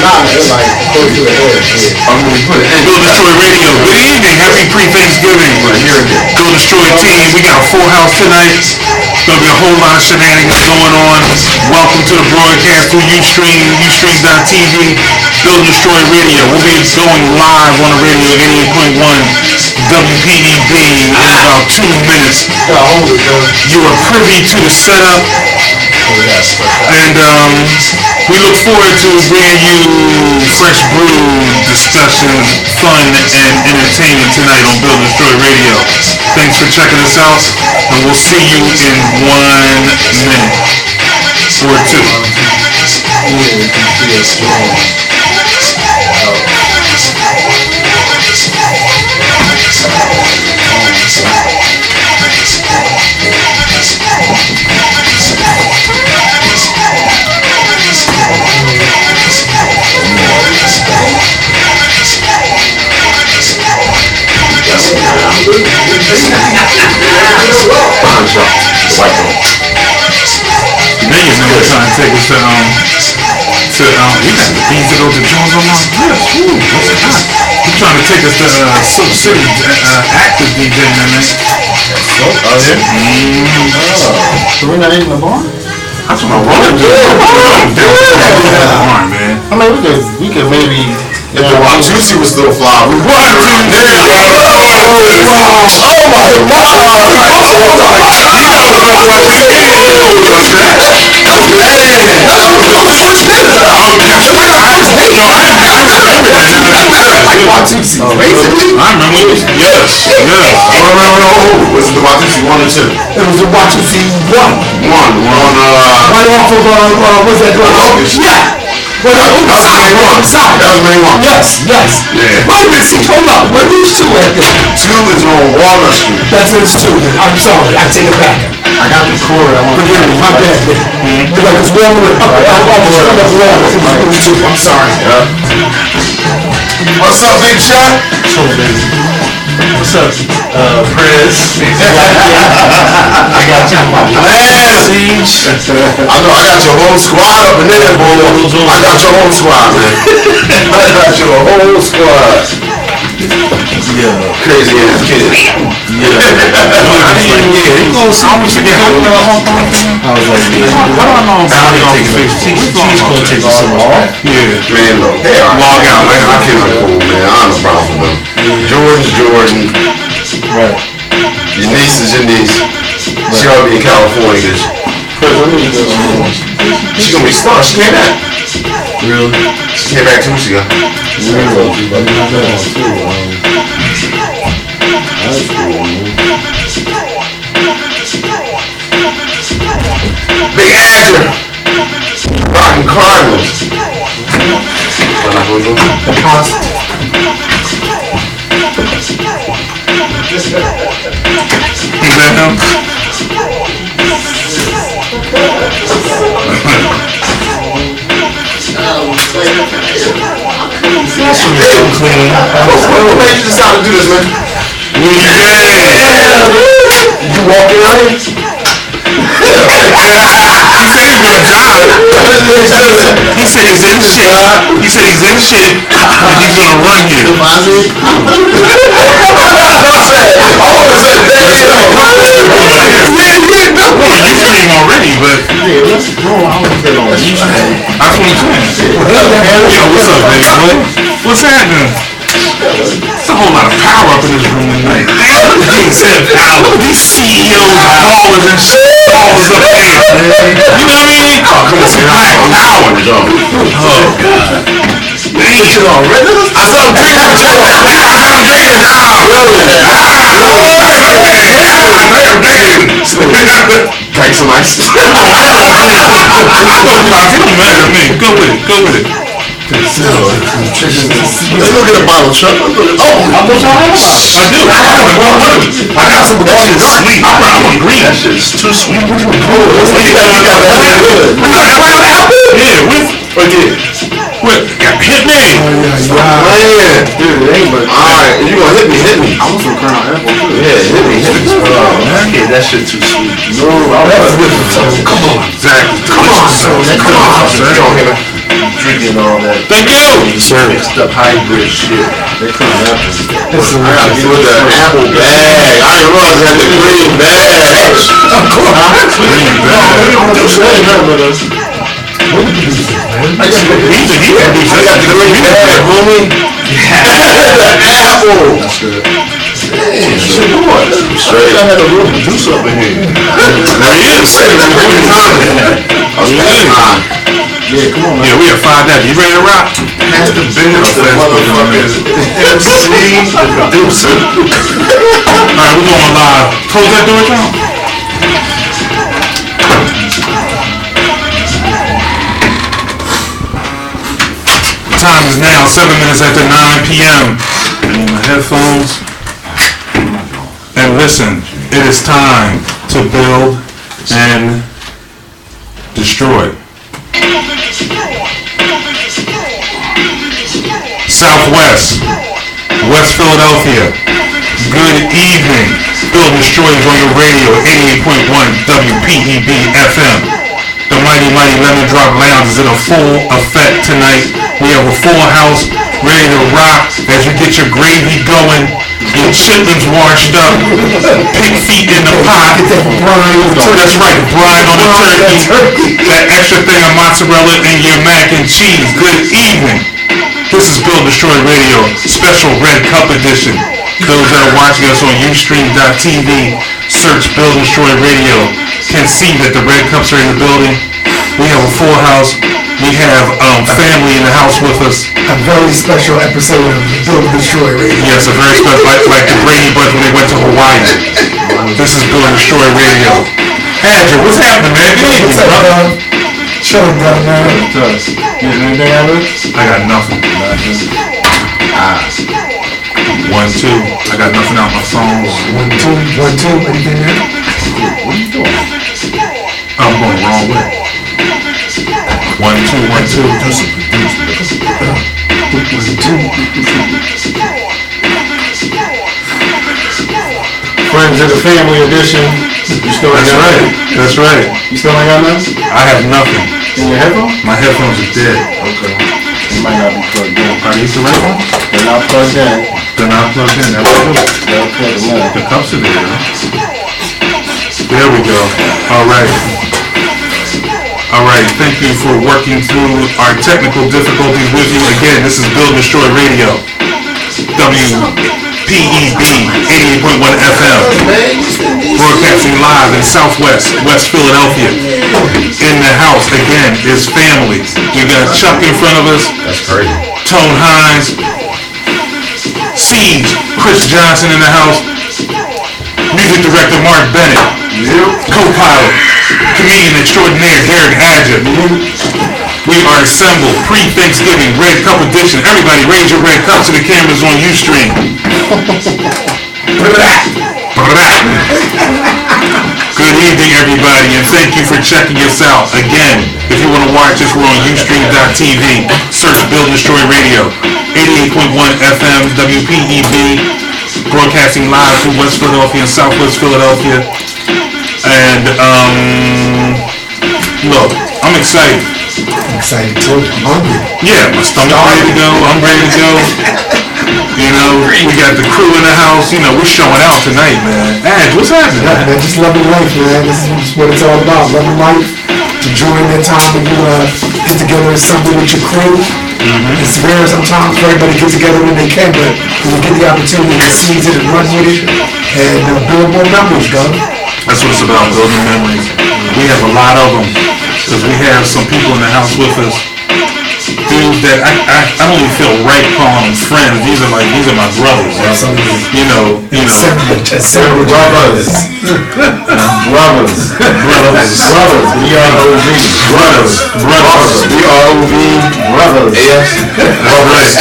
Nah, it's like close to the head. I'm gonna put it. Go Destroy Radio. Good evening. Happy pre-Thanksgiving. Go Destroy team. We got a full house tonight. Gonna be a whole lot of shenanigans going on. Welcome to the broadcast through Ustream, Ustream.tv. Go Destroy Radio. We'll be going live on the radio 88.1 WPEB in about 2 minutes. You are privy to the setup. And we look forward to bringing you fresh brew discussions, fun, and entertainment tonight on Build Destroy Radio. Thanks for checking us out, and we'll see you in 1 minute or 2. Now you know trying to take us to we got the beans to go to Jones on my wrist. Woo, that's hot. He's trying to take us to Silk City active DJ man. Oh yeah? So we're not in the barn? That's what I want to do. Man. I mean, we could maybe. If the Watusi was still fly, we would. Oh Watusi, basically. I remember. Yes. Was it the Watusi 1 or 2? It was the Watusi 1. Right off of what's that called? Yeah. Well, that was main one. Yes. Yeah. Wait a minute, hold up. Where are these 2 at then? 2 is on Walnut Street. That's his 2 then. I'm sorry, I take it back. I got the cord. Forgive me, my bad. It's Walnut. I'm sorry. What's up, Big Shot? What's up, Prez? I got you. Man, Siege. I know I got your whole squad up in there, boy. I got your whole squad, man. I got your whole squad. Yeah. Crazy ass kids. Yeah. I always forget how you know. I was like, yeah. I don't know. She's gonna take us some off. Yeah. Man, look, they are log out. Like, I feel like cool, man. I don't have a problem with them. Jordan's Jordan. Right. Your niece is your niece. She ought to be in California. She's gonna be smart. She came back. Really? She came back 2 weeks ago. Big Azure. Rockin' Cardinals. Is that him? What made you decide to do this, man? Did you walk in on it? He said he's in shit. He said he's in shit, and he's gonna run you. You stream already, but that's what I'm saying. Yo, what's up, baby? What's happening? There's a whole lot of power up in this room tonight. He said power. These CEOs, ballers and shit, ballers up there. You know what I mean? Oh, come on, some black power. Oh, God. Dang it already. I saw him drinking with you. I saw him drinking now. Drink some ice. It don't matter to me. Go with it. Let's go get a bottle, Chuck. I wish I had one. I do. I got some that shit's sweet. I want green. That shit's too sweet. You got that good. Yeah, hit me. Man, dude, it ain't but. Alright, if you gonna hit me. I was from Crown Apple too. Yeah, hit me. Yeah, that shit too sweet. No, Come on, Zach. Come on, son. drinking all that. Thank you. Mixed up hybrid shit. They couldn't have it. I gotta get with the apple bag. I didn't realize they had the green bag. Of course. Green bag. I got the green bag, homie. Apple. That's good. Damn, shit, come on. Straight. I had a little juice up in here. There he is. Yeah, come on, man. Yeah, we have 5 that. You ready to rock? Had the big motherfuckers. MC, the producer. Alright, we're going live. Close that door, John. Time is now 7 minutes after 9 p.m. I'm on my headphones. And listen, it is time to build and destroy. Southwest, West Philadelphia. Good evening. Build and Destroy is on your radio, 88.1 WPEB FM. The mighty Lemon Drop Lounge is in a full effect tonight. We have a full house ready to rock as you get your gravy going, your chitlins washed up, pig feet in the pot. That's right, brine on the turkey. That extra thing of mozzarella and your mac and cheese. Good evening. This is Build Destroy Radio, special Red Cup edition. Those that are watching us on Ustream.tv, search Build Destroy Radio, can see that the Red Cups are in the building. We have a full house. We have family in the house with us. A very special episode of Build and Destroy Radio. Yes, a very special, like the Brady Bunch when they went to Hawaii. This is Build and Destroy Radio. Andrew, what's happening, man? Good evening, What's up, brother. dog? Chilling, brother, man. Getting anything out of it? I got nothing. 1, 2. I got nothing out my phones. 1, 2, anything there? What are you doing? I'm going the wrong way. 1, 2, 1, 2. Friends of the Family Edition. You still ain't That's got right. nothing? That's right. You still ain't got nothing? I have nothing. In your headphones? My headphones are dead. Okay. They might not be plugged in. Are these the right ones? They're not plugged in. They're not plugged in. That's what it is. They'll plug them in. The cups are there. There we go. All right. All right. Thank you for working through our technical difficulties with you. Again, this is Build and Destroy Radio. WPEB 88.1 FM. Broadcasting live in Southwest, West Philadelphia. In the house, again, is family. We got Chuck in front of us. That's crazy. Tone Hines. Siege, Chris Johnson in the house. Music director Mark Bennett. Co-pilot, comedian extraordinaire Derek Adger. We are assembled pre-Thanksgiving Red Cup edition. Everybody raise your red cups to the cameras on Ustream. Good evening, everybody, and thank you for checking us out. Again, if you want to watch us, we're on Ustream.tv. Search Build and Destroy Radio. 88.1 FM, WPEB. Broadcasting live from West Philadelphia and Southwest Philadelphia. And, look, I'm excited. I'm excited too. I'm hungry. Yeah, my stomach's ready to go. I'm ready to go. You know, we got the crew in the house. You know, we're showing out tonight, man. Adge, what's happening? Yeah, man, just loving life, man. This is what it's all about. Loving life. Enjoying that time when you get together and assemble with your crew. It's rare sometimes for everybody to get together when they can, but when we get the opportunity to seize it and run with it and build more memories, dog. That's what it's about, building memories. We have a lot of them because we have some people in the house with us. Dudes that I don't even feel right calling them friends. These are my brothers. You know. Several Brothers. B-R-O-V. Brothers. B-R-O-V. Brothers. Yes. Brothers.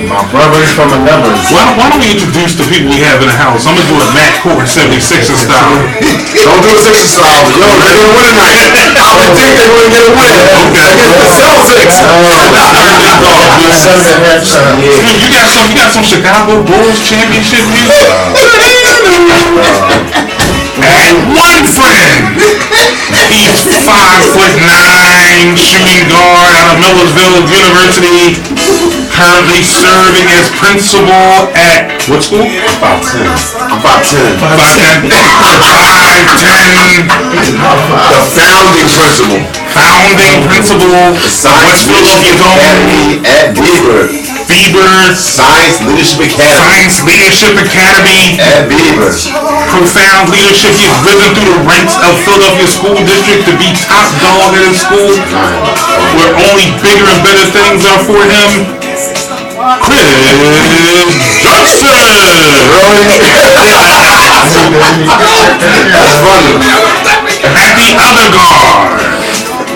My brothers from another. Why don't we introduce the people we have in the house? I'm gonna do it Matt Court 76er style. Don't do a 60 style. Yo, they're gonna win tonight. I would think they wouldn't get a win. Okay. Against the Celtics. You got some Chicago Bulls championship music. and one friend. He's 5'9", shooting guard out of Millersville University, currently serving as principal at what school? 5'10". I'm 5'10". 5'10". 5'10". The founding principal. Founding principal. Science West Philadelphia's own Academy at Beaver. Beaver. Science Leadership Academy Science Leadership Academy. at Beaver. Profound leadership. He's risen through the ranks of Philadelphia School District to be top dog at his school, where only bigger and better things are for him. Chris Johnson. That's funny. At the other guard,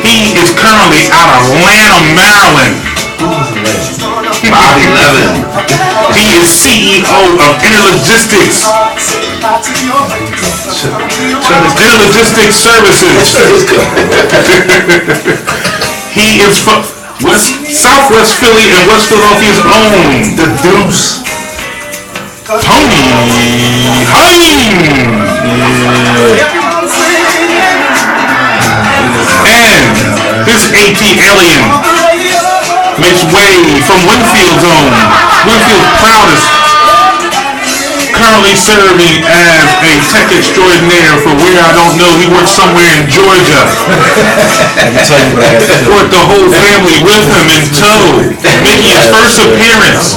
he is currently out of Atlanta, Maryland. 5'11". He is CEO of Interlogistics. Interlogistics Services. He is from Southwest Philly and West Philadelphia's own The Deuce. Tony Hines. And this AT alien makes way from Winfield's own, Winfield's proudest, currently serving as a tech extraordinaire for where I don't know, he works somewhere in Georgia. Brought the whole family with him in tow, making his first appearance.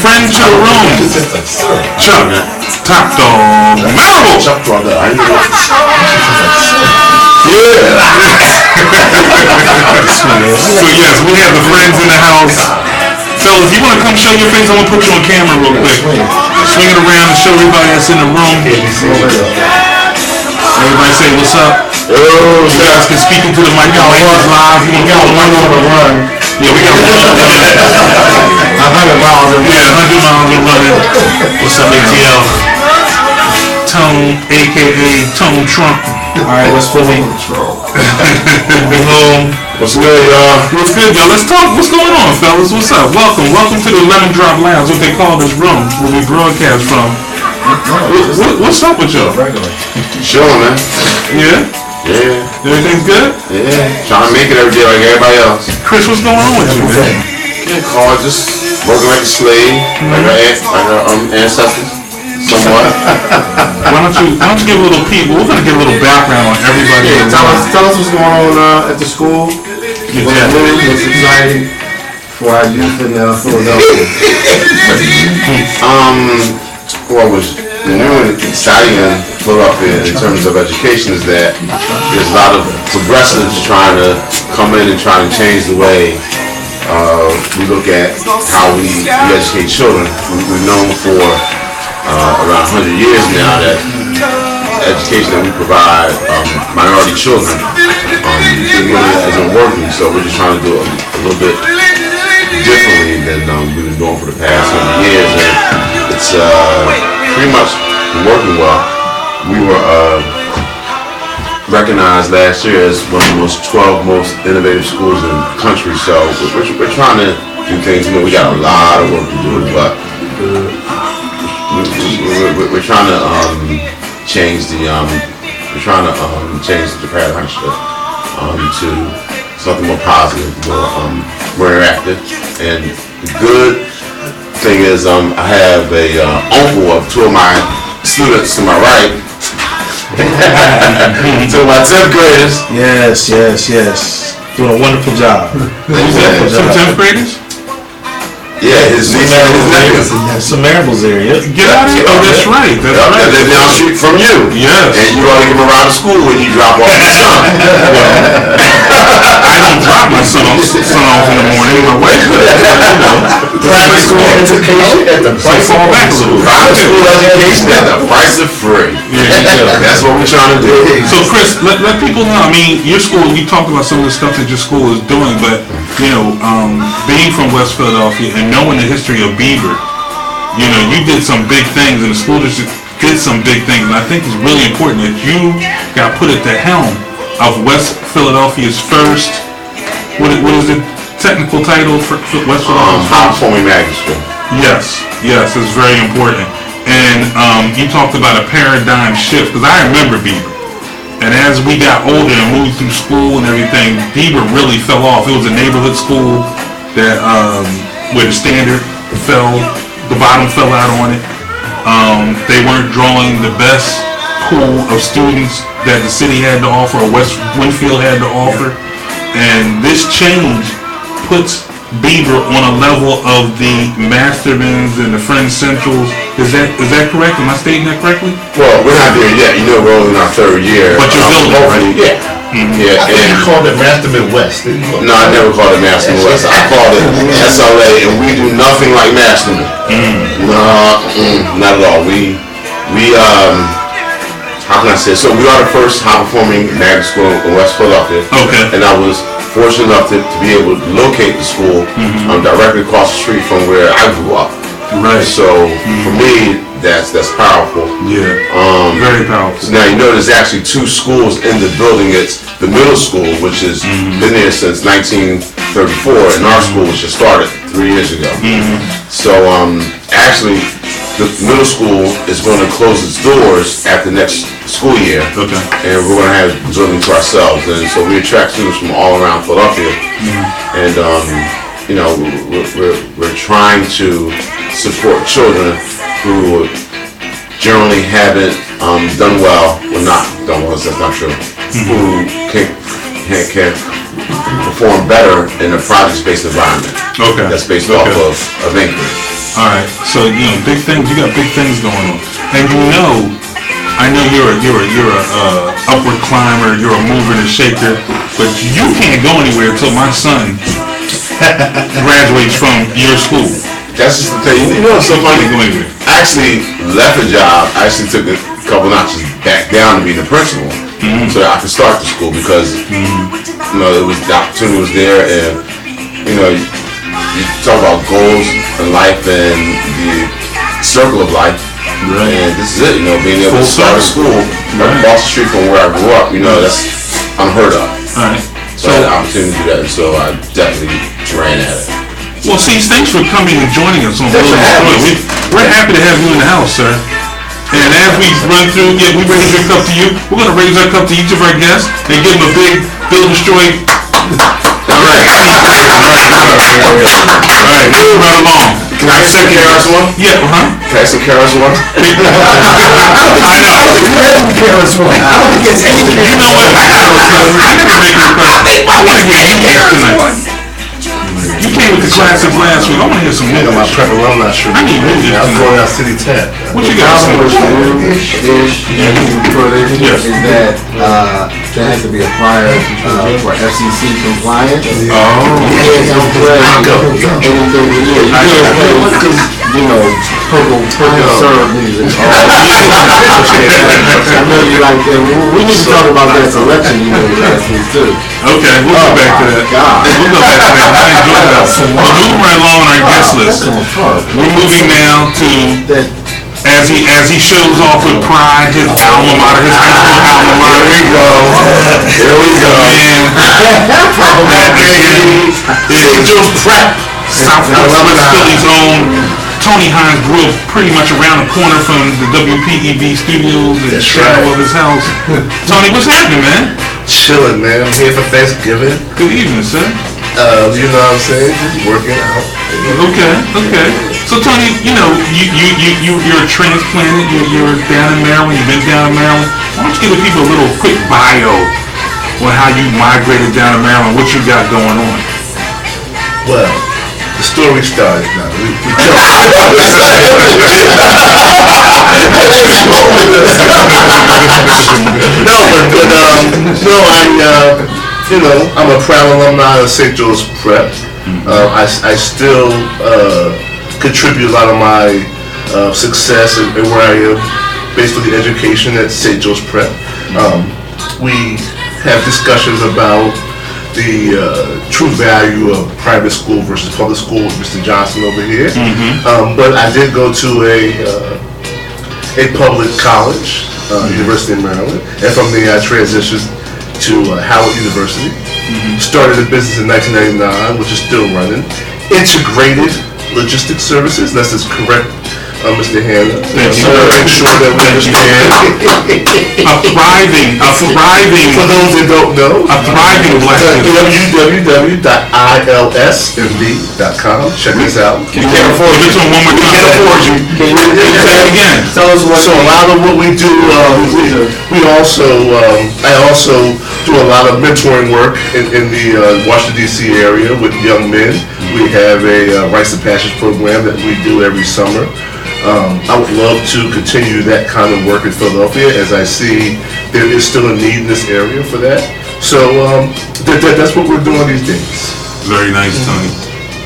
Friend to the room, Chuck Top Dog Marable. Chuck brother. So yes, we have the friends in the house. Fellas, you want to come show your face? I'm going to put you on camera real quick. Swing it around and show everybody that's in the room. Everybody say what's up. You guys can speak into the mic. Y'all live. You want to call the run? Yeah, we got 100 miles. Yeah, 100 miles of running. What's up, ATL? Tone, a.k.a. Tone Trump. Alright, what's Philly? What's good, y'all? What's good, y'all? Let's talk. What's going on, fellas? What's up? Welcome to the Lemon Drop Lounge, what they call this room, where we broadcast from. What's up with y'all? Chillin', man. Yeah? Yeah. Everything's good? Yeah. Trying to make it every day like everybody else. Chris, what's going on with you, man? Yeah, Carl, just working like a slave, like our ancestors. Somewhat. Why don't you give a little peek? We're gonna give a little background on everybody. Yeah, tell us what's going on at the school. What's new, what's exciting for our youth in Philadelphia. What was new and exciting in Philadelphia in terms of education is that there's a lot of progressives trying to come in and try to change the way we look at how we educate children. We've known for around 100 years now that education that we provide minority children it really isn't working, so we're just trying to do it a little bit differently than we've been doing for the past 100 years, and it's pretty much been working well. We were recognized last year as one of the 12 most innovative schools in the country, so we're trying to do things. We got a lot of work to do, but we're trying to change the paradigm shift to something more positive, more interactive. And the good thing is I have a uncle of two of my students to my right. Two of my 10th graders. Yes. Doing a wonderful job. Some 10th graders? Yeah, his nephew. Some Marables area. Get out of here. Oh, that's right. They live down the street from you. Yes. And you ought to give them around the school when you drop off your son. I don't drop my son off in the morning. My wife does. Private school education at the price of private school education at the price of free. Yeah. That's what we're trying to do. So Chris, let people know. I mean, your school. You talked about some of the stuff that your school is doing, but being from West Philadelphia and knowing the history of Beaver, you did some big things, and the school district did some big things, and I think it's really important that you got put at the helm of West Philadelphia's first. What is the technical title for West Philadelphia's High performing magnet school. Yes, it's very important. And you talked about a paradigm shift, because I remember Beaver. And as we got older and moved through school and everything, Beaver really fell off. It was a neighborhood school that where the standard fell, the bottom fell out on it. They weren't drawing the best pool of students that the city had to offer, or West Winfield had to offer. And this change puts Beaver on a level of the Mastermans and the Friends Centrals. Is that correct? Am I stating that correctly? Well, we're not there yet. You know, we're only in our third year. But you're building, right? Yeah. Yeah, I think you and called it Masterman West, didn't you? no, I never called it Masterman West. I called it SLA, and we do nothing like Masterman. No, not at all. We how can I say? So we are the first high-performing magnet school in West Philadelphia. Okay. And I was fortunate enough to be able to locate the school directly across the street from where I grew up. Right. So for me, that's powerful. Yeah. Very powerful. So now you know there's actually two schools in the building. It's the middle school, which has been there since 1934, and our school was just started 3 years ago. So actually, the middle school is going to close its doors at the next school year. Okay. And we're going to have the building to ourselves, and so we attract students from all around Philadelphia. And you know, we're trying to support children who generally haven't done well, not done well, that's not true, who can perform better in a project-based environment. Okay. That's based off of Anchorage. All right. So big things. You got big things going on, and I know you're a upward climber. You're a mover and a shaker, but you can't go anywhere until my son graduates from your school. That's just the thing. You know, it's so funny. I actually left a job. I actually took a couple notches back down to being the principal, so that I could start the school because you know the opportunity was there, and you know you talk about goals in life and the circle of life, and this is it. You know, being able to start a school across the street from where I grew up. You know, that's unheard of. All right. So I had the opportunity to do that, and so I definitely ran at it. Well, see, thanks for coming and joining us on Building Destroy. We're happy to have you in the house, sir. And as we run through, we raise our cup to you. We're going to raise our cup to each of our guests and give them a big Build Destroy. All right. All right, moving right along. Can I send Karis one? Yeah, Can I send Karis one? I know. You know what? I never make a request. I want to hear you tonight. You came with the classic last week. I want to hear some I got my music. prep alum not sure. I need music I was tonight. going out City Tap. What you got? Is that there has to be a prior for FCC compliance. You can't play anything. You can't play, you know, purple syrup music. I know you like that. We need to talk about that selection you made last week too. Okay, we'll go back to that. God. We'll go back to that. I enjoyed that. We're moving right along on our guest list. We're moving now to, as he shows off with pride, his alma mater, his high school alma mater. Here we go. And Angels Prep, Southwest Philly's own. Tony Hines grew up pretty much around the corner from the WPEV studios and shadow of his house. Tony, what's happening, man? Chilling, man. I'm here for Thanksgiving. Good evening, sir. You know what I'm saying? Just working out. Okay. So Tony, you know, you're a transplanted. You're down in Maryland. You've been down in Maryland. Why don't you give the people a little quick bio on how you migrated down to Maryland? What you got going on? Well, the story started now. I'm a proud alumni of St. Joe's Prep. I still contribute a lot of my success and where I am based on the education at St. Joe's Prep. We have discussions about the true value of private school versus public school with Mr. Johnson over here. But I did go to a public college, University of Maryland, and from there I transitioned to Howard University. Started a business in 1999, which is still running. Integrated Logistics Services, that's its correct Mr. Hanna. Thank you. Make sure that we understand. A thriving, For those that don't know, a thriving black business. www.ilsmd.com. Check us out. You can't afford it. This one more time. Can't afford you. Say it again. Tell us what. So a lot of what we do, we also, I also do a lot of mentoring work in the Washington D.C. area with young men. We have a Rites of Passage program that we do every summer. I would love to continue that kind of work in Philadelphia, as I see there is still a need in this area for that. So that's what we're doing these days. Very nice, Tony.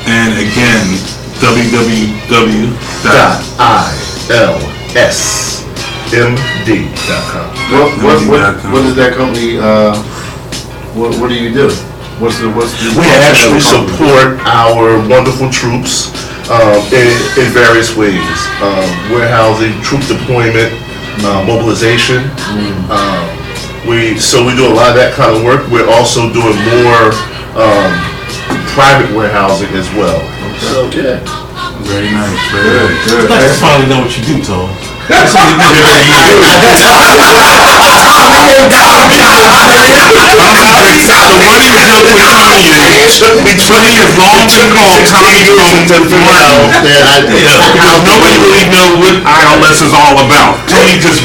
And again, www.ilsmd.com. What is that company? What do you do? What's the We actually support our wonderful troops in various ways. Warehousing, troop deployment, mobilization. We do a lot of that kind of work. We're also doing more private warehousing as well. So yeah. very nice. Very good. Nice to finally know what you do, Tom. The money was up with Tony. Tony has long been called Tommy from Martin. Because nobody really knows what ILS is all about. Tony just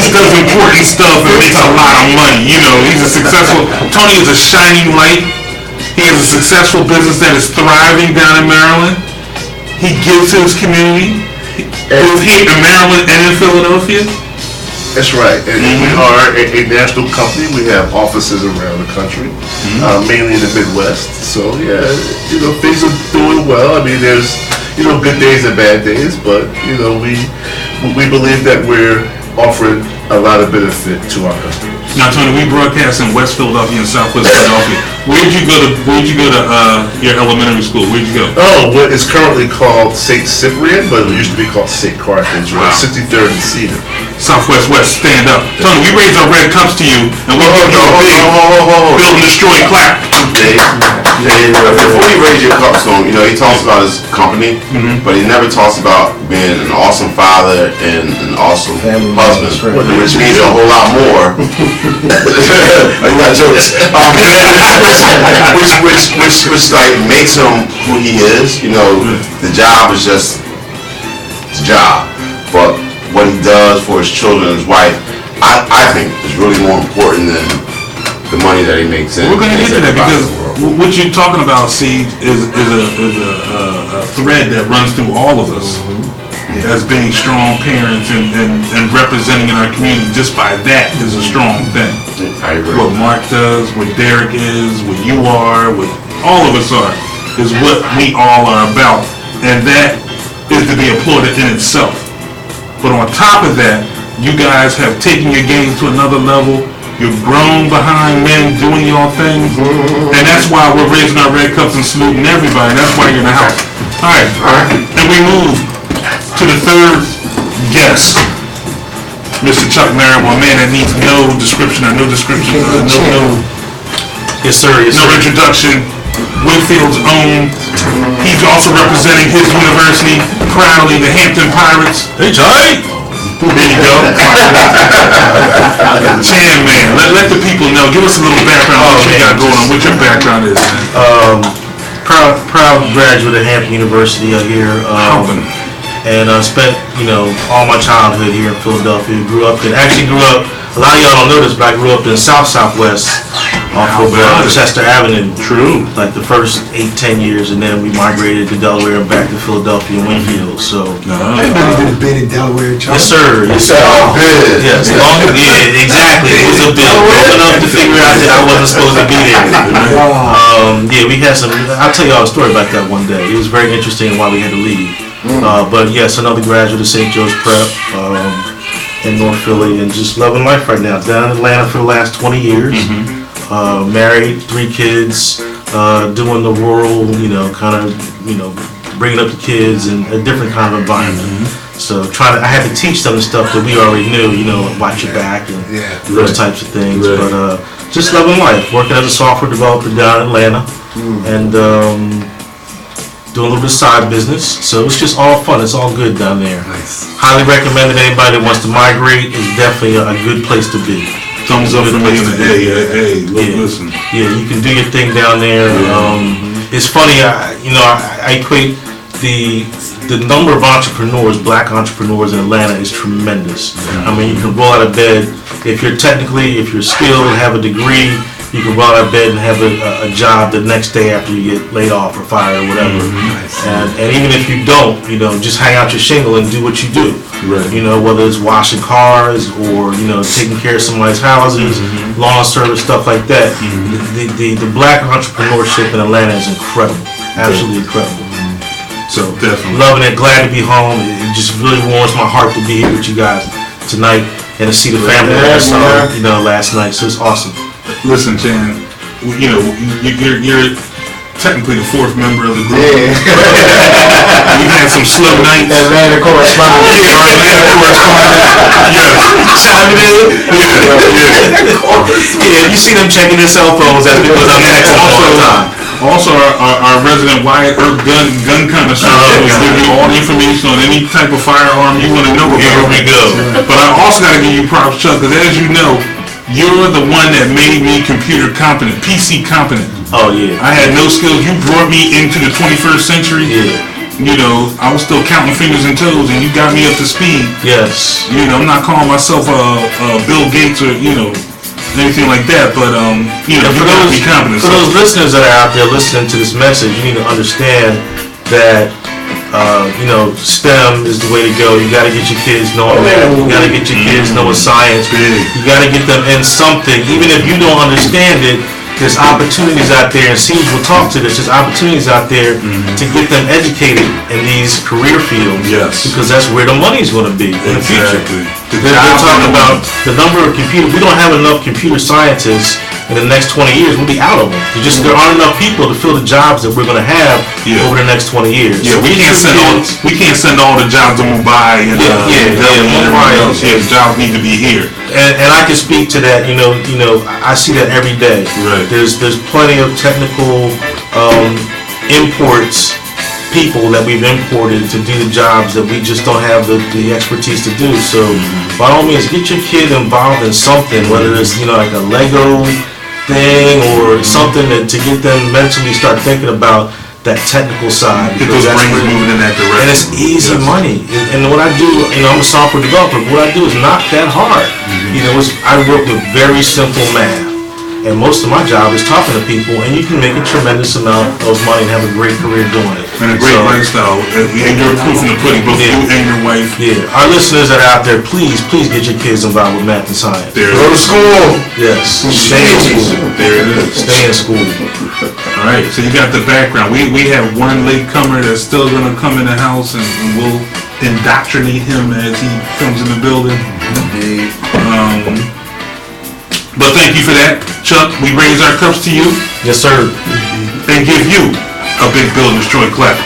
does important stuff and makes a lot of money. You know, he's a successful. Tony is a shining light. He has a successful business that is thriving down in Maryland. He gives to his community, both here in Maryland and in Philadelphia. That's right, and we are a national company. We have offices around the country, mainly in the Midwest. So yeah, things are doing well. I mean, there's good days and bad days, but we believe that we're offering a lot of benefit to our customers. Now, Tony, we broadcast in West Philadelphia and Southwest Philadelphia. Where'd you go to your elementary school? Where'd you go? Oh, what is currently called St. Cyprian, but it used to be called St. Carthage. Wow. 63rd and Cedar. Southwest West, stand up. Tony, we raise our red cups to you, and we give you a big build and destroy clap. Before you raise your cups, Tony, he talks about his company, but he never talks about being an awesome father and an awesome husband, which means a whole lot more. I got jokes. Which like makes him who he is. The job is just the job, but what he does for his children and his wife, I think is really more important than the money that he makes. We're going to get to that because what you're talking about, see, is a thread that runs through all of us as being strong parents and representing in our community. Just by that is a strong thing. I agree. What Mark does, what Derek is, what you are, what all of us are, is what we all are about. And that is to be applauded in itself. But on top of that, you guys have taken your game to another level. You've grown behind men doing your things. And that's why we're raising our red cups and saluting everybody. That's why you're in the house. All right. And we move to the third guest. Mr. Chuck Merrill, a man that needs no description or no description, Yes, sir. Yes, no sir. introduction. Winfield's own. He's also representing his university proudly, the Hampton Pirates. Hey, Johnny. There you go. Chan man, let the people know. Give us a little background on what you got going on, what your background is, man. Proud graduate of Hampton University out here. And spent, all my childhood here in Philadelphia. A lot of y'all don't know this, but I grew up in Southwest off of Chester Avenue. True. Like the first 8-10 years, and then we migrated to Delaware and back to Philadelphia and Winfield. So. Everybody did a bid in Delaware, Chuck. Yes, sir. Yes, sir. Bid. Yes, yeah, exactly. It was a bid. Long enough to figure out that I wasn't supposed to be there. Yeah, we had some. I'll tell y'all a story about that one day. It was very interesting why we had to leave. But yes, another graduate of St. Joe's Prep in North Philly, and just loving life right now. Down in Atlanta for the last 20 years. Married, 3 kids, doing the rural, bringing up the kids in a different kind of environment. So I had to teach them the stuff that we already knew, watch your back and those types of things. Right. But just loving life, working as a software developer down in Atlanta, and doing a little bit of side business. So it's just all fun. It's all good down there. Nice. Highly recommend it. Anybody that wants to migrate is definitely a good place to be. Thumbs up from me in the hey, look, Yeah. listen. Yeah, you can do your thing down there. It's funny, I equate the number of entrepreneurs, black entrepreneurs in Atlanta is tremendous. I mean, you can roll out of bed, if you're skilled and have a degree, you can roll out of bed and have a job the next day after you get laid off or fired or whatever. And even if you don't, just hang out your shingle and do what you do. Right. Whether it's washing cars or, taking care of somebody's houses, lawn service, stuff like that. The black entrepreneurship in Atlanta is incredible. Absolutely incredible. So, Definitely. loving it, glad to be home. It just really warms my heart to be here with you guys tonight and to see the family that I saw, last night. So it's awesome. Listen, Chan, you're technically the fourth member of the group. Yeah. We've had some slow nights. Atlanta correspondent. Chiming in. Yeah, you see them checking their cell phones as because I'm next all the time. Also, our resident Wyatt Earp gun connoisseur will give you all the information on any type of firearm you want to know about. Here we go. But I also got to give you props, Chuck, because as you know, you're the one that made me computer competent, PC competent. Oh yeah. I had no skills. You brought me into the 21st century. Yeah. I was still counting fingers and toes, and you got me up to speed. Yes. I'm not calling myself Bill Gates or anything like that, but you got to be competent. For those listeners that are out there listening to this message, you need to understand that STEM is the way to go. You got to get your kids knowing math. You got to get your kids knowing science. You got to get them in something, even if you don't understand it. There's opportunities out there, and Siege will talk to this. There's opportunities out there to get them educated in these career fields. Yes. Because that's where the money's going to be in the future. Exactly. They're talking about the number of computers. We don't have enough computer scientists in the next 20 years. We'll be out of them. There aren't enough people to fill the jobs that we're going to have over the next 20 years. Yeah, So we can't send all the jobs to Mumbai and Mumbai. Yeah, jobs need to be here. And I can speak to that. I see that every day. Right. There's plenty of technical imports, people that we've imported to do the jobs that we just don't have the expertise to do. So by all means, get your kid involved in something, whether it's like a Lego thing or something to get them mentally start thinking about that technical side. Get those brains moving in that direction. And it's easy money. And what I do, I'm a software developer. What I do is not that hard. I work with very simple math. And most of my job is talking to people, and you can make a tremendous amount of money and have a great career doing it. And a great lifestyle. And you're proof in the pudding, both you and your wife. Yeah. Our listeners that are out there, please get your kids involved with math and science. There Go to school. Yes. Stay in school. There it is. Stay in school. All right, so you got the background. We have one latecomer that's still going to come in the house, and we'll indoctrinate him as he comes in the building. But thank you for that, Chuck. We raise our cups to you Yes, sir. and give you a big Build and Destroy clap.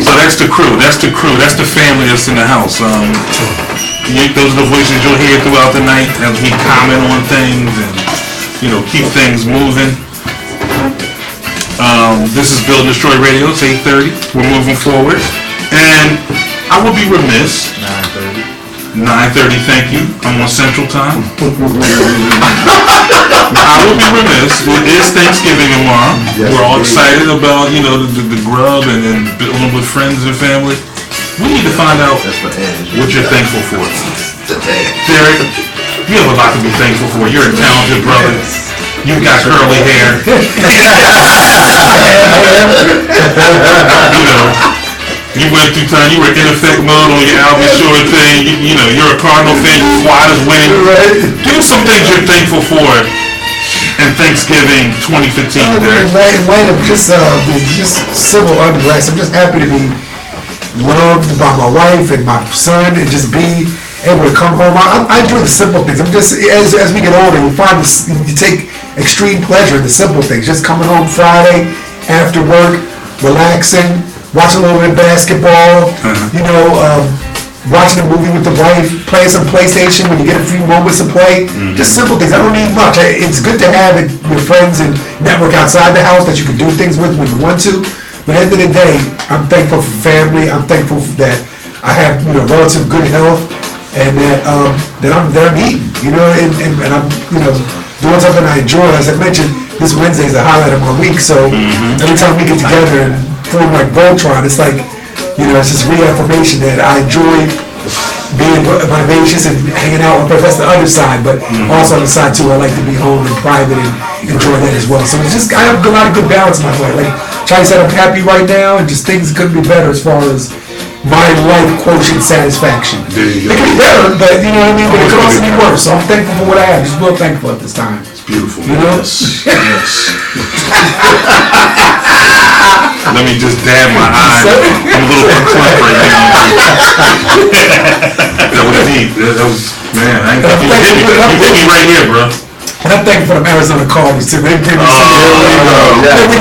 So that's the crew. That's the family that's in the house. Those are the voices you'll hear throughout the night as we comment on things and keep things moving. This is Build and Destroy Radio. It's 8:30. We're moving forward, and I will be remiss. 9:30, thank you. I'm on Central Time. I will be remiss. It is Thanksgiving tomorrow. Yes, We're all indeed. excited about, the grub and building with friends and family. We need to find out what you're thankful for. Derek, you have a lot to be thankful for. You're a talented brother. You've got curly hair. You went through time, you were in effect mode on your Albie Shore thing, you're a Cardinal fan, your squad is winning. Give us some things you're thankful for in Thanksgiving 2015, Derek. Light of just civil unrest. I'm just happy to be loved by my wife and my son and just be able to come home. I enjoy the simple things. I'm just, as we get older, you find this, you take extreme pleasure in the simple things. Just coming home Friday after work, relaxing, watching a little bit of basketball, watching a movie with the wife, playing some PlayStation when you get a few moments to play. Just simple things. I don't need much. It's good to have it with friends and network outside the house that you can do things with when you want to. But at the end of the day, I'm thankful for family. I'm thankful that I have, relative good health, and that I'm eating, and I'm, doing something I enjoy. As I mentioned, this Wednesday is the highlight of my week, so every time we get together and form like Voltron, it's like, it's just reaffirmation that I enjoy being vivacious and hanging out with, that's the other side, but also on the side too, I like to be home and private and enjoy that as well. So it's just, I have a lot of good balance in my life. Like Charlie said, I'm happy right now, and just things couldn't be better as far as my life quotient satisfaction. There you go. It could be better, but you know what I mean, but it could also be worse. So I'm thankful for what I have, just real thankful at this time. It's beautiful. You know? Yes. Let me just dab my eye. I'm a little verklempt right now. That was deep. That was, man, you hit me right here, bro. And I'm thankful for them Arizona Cardinals too. They give me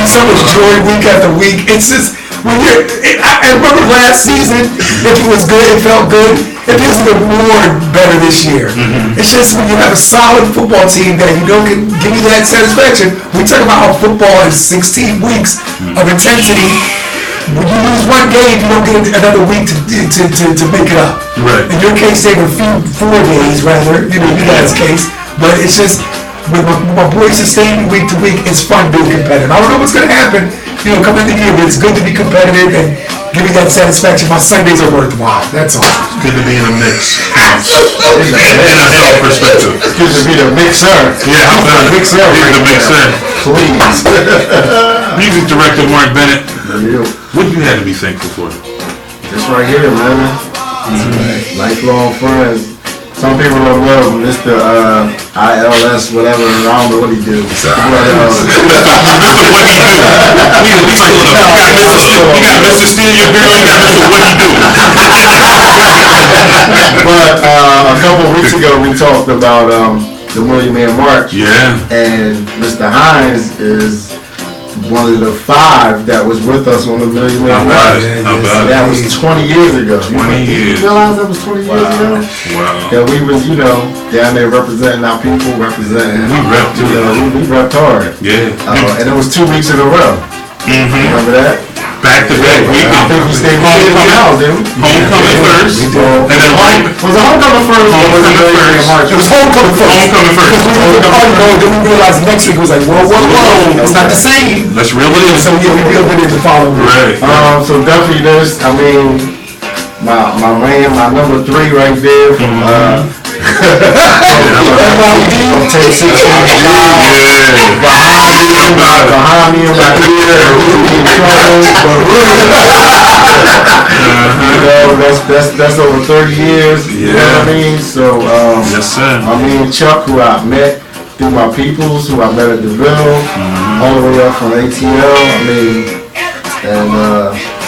so much joy week after week. It's just, I remember last season, if it was good, it felt good. It feels even more better this year. It's just when you have a solid football team that can give you that satisfaction. We talk about how football is 16 weeks of intensity. When you lose one game, you don't get another week to make it up. Right. In your case, they were 4 days rather, you guys' case. But it's just, with my boys sustaining week to week, it's fun being competitive. I don't know what's going to happen, coming in the year, but it's good to be competitive and give me that satisfaction. My Sundays are worthwhile. That's all. It's good to be in a mix. NFL perspective. It's good to be the mixer. Yeah, how about it? Mixer. He's the mixer. Please. Music director Mark Bennett. Yeah. What you had to be thankful for? This right here, man. Lifelong friends. Some people don't know Mr. ILS, whatever, I don't know what he do. Mr. What he do? You got Mr. Steal Your Girl, you got Mr. What he do. But a couple of weeks ago we talked about the Million Man March. Yeah. And Mr. Hines is one of the 5 that was with us on the Million Man March. That was 20 years ago. 20 years. You realize that was 20 years ago? Wow. Yeah, we was, down there representing our people, representing. We repped too. We repped hard. Yeah. And it was 2 weeks in a row. Remember that? Back to back week. I think we stayed in the house, didn't we? Homecoming first. And then Was it homecoming first? Or was it Million Man March? It was homecoming first. Homecoming first. Because we were the party mode, then we realized next week was like, whoa, it's not the same. Let's reel it in. So yeah, we reeled it in the following week. Right. So definitely this, I mean, my man, my number 3 right there from from Tennessee. Behind me in my ear, that's over 30 years. You know what I mean? So Yes, sir. I mean Chuck, who I met through my peoples, who I met at DeVille, all the way up from ATL. I mean, and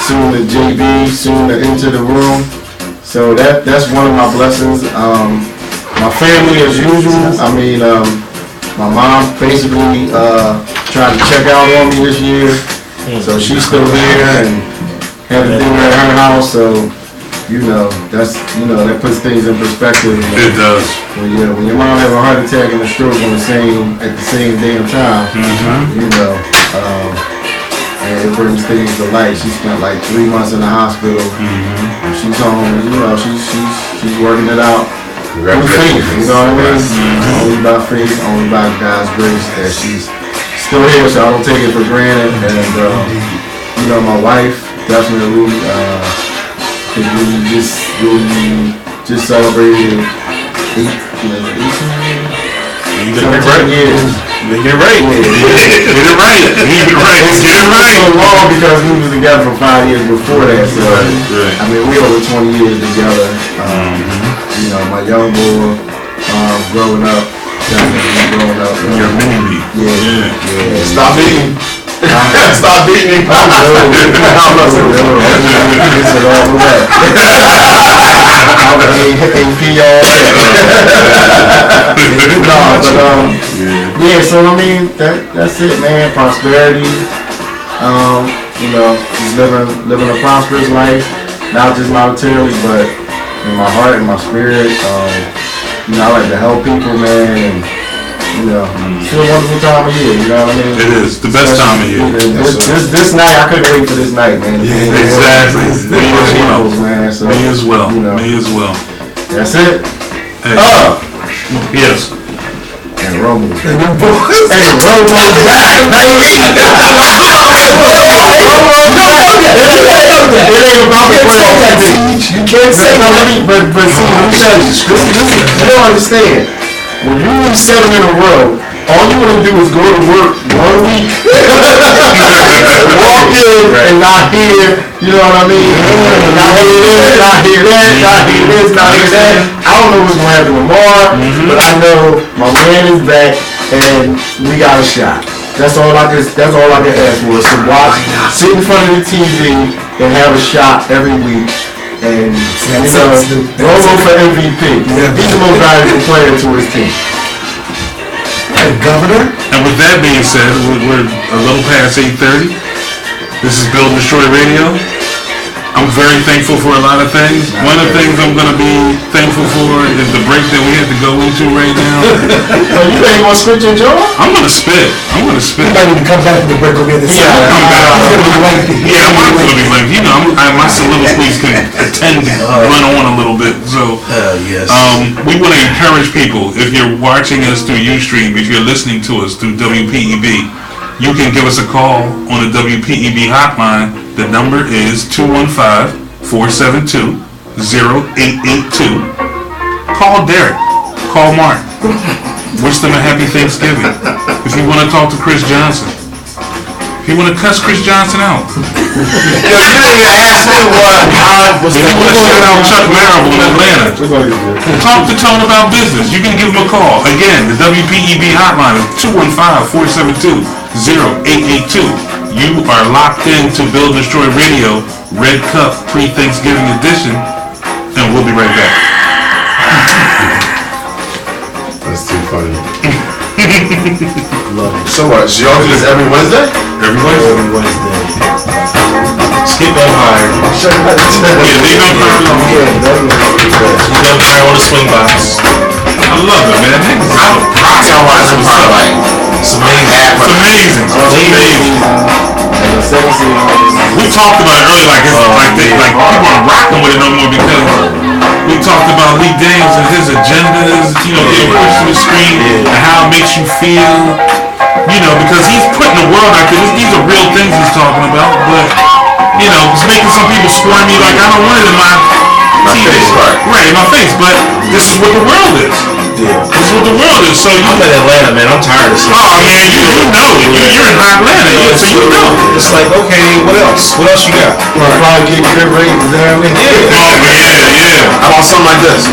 soon to JB, soon to Into the Room. So that's one of my blessings. My family, as usual. I mean, my mom basically tried to check out on me this year, so she's still here and having dinner at her house. So that puts things in perspective. It does. When your mom have a heart attack and a stroke at the same damn time, and it brings things to light. She spent like 3 months in the hospital. She's home. She's working it out. Through faith, you know what I mean? Only by faith, only by God's grace that she's still here, so I don't take it for granted. And my wife definitely, we just celebrated 18 years. Get it right. Get it right. So long because we was together for 5 years before that. So Right. I mean, we over 20 years together. My young boy, growing up. Your mini-me. Yeah. Stop beating. Stop beating him. So I mean, that's it, man. Prosperity. Just living a prosperous life, not just monetarily, but in my heart and my spirit. I like to help people, man, and You know, it's a wonderful time of year. You know what I mean? It is the best time of year. This night, I couldn't wait for this night, man. Exactly. Me as well. Man, so, Me as well. you know. Me as well. That's it. Hey. Yes. And Romo. And them boys. Hey, Romo back, baby. It ain't about the play. You can't say nothing, but see, let me tell you, you don't understand. When you lose 7 in a row, all you want to do is go to work 1 week, walk in and not hear, you know what I mean? Not hear this, not hear that, not hear this, not hear that. I don't know what's going to happen tomorrow, but I know my man is back and we got a shot. That's all I can ask for is to watch, sit in front of the TV and have a shot every week. And, you know, Romo for MVP. He's the most valuable player to his team. Hey, Governor. And with that being said, we're a little past 8:30. This is Build and Destroy Radio. I'm very thankful for a lot of things. One of the things I'm going to be thankful for is the break that we have to go into right now. You ain't gonna spit your jaw? I'm going to spit. I'm going to spit. You might need to come back from the break on the other side. come back. It's gonna be lengthy. Yeah, I'm going to be like, you know, my soliloquies can tend to run on a little bit. So, Yes. we want to encourage people, if you're watching us through Ustream, if you're listening to us through WPEB, you can give us a call on the WPEB hotline. The number is 215-472-0882. Call Derek. Call Mark. Wish them a happy Thanksgiving. If you want to talk to Chris Johnson. If you want to cuss Chris Johnson out. Yo, you didn't even ask me what I was If you want to shout out Chuck Marable in Atlanta. Talk to Tone about business. You can give him a call. Again, the WPEB hotline is 215-472-0882. You are locked in to Build and Destroy Radio, Red Cup pre-Thanksgiving edition, and we'll be right back. That's too funny. So what? So y'all do this every Wednesday? Every Wednesday. Skip Empire. Yeah, they don't Skip Empire on the swing box. I love it, man. Niggas I can watch them for like It's amazing. It's amazing. It's amazing. We talked about it earlier, like people aren't rocking with it no more because we talked about Lee Daniels and his agendas, you know, getting pushed to the screen and how it makes you feel, you know, because he's putting the world out there. These are real things he's talking about, but you know, it's making some people squirmy. Like I don't want it in my TV. face, Right, in my face. But this is what the world is. Yeah. This is what the world is. So you. I'm in Atlanta, man. I'm tired of this. Oh man, you know it. You're in hot Atlanta, yeah, so you know. It's like, okay, what else? What else you got? Probably get good ratings there. Oh yeah. how about something like this?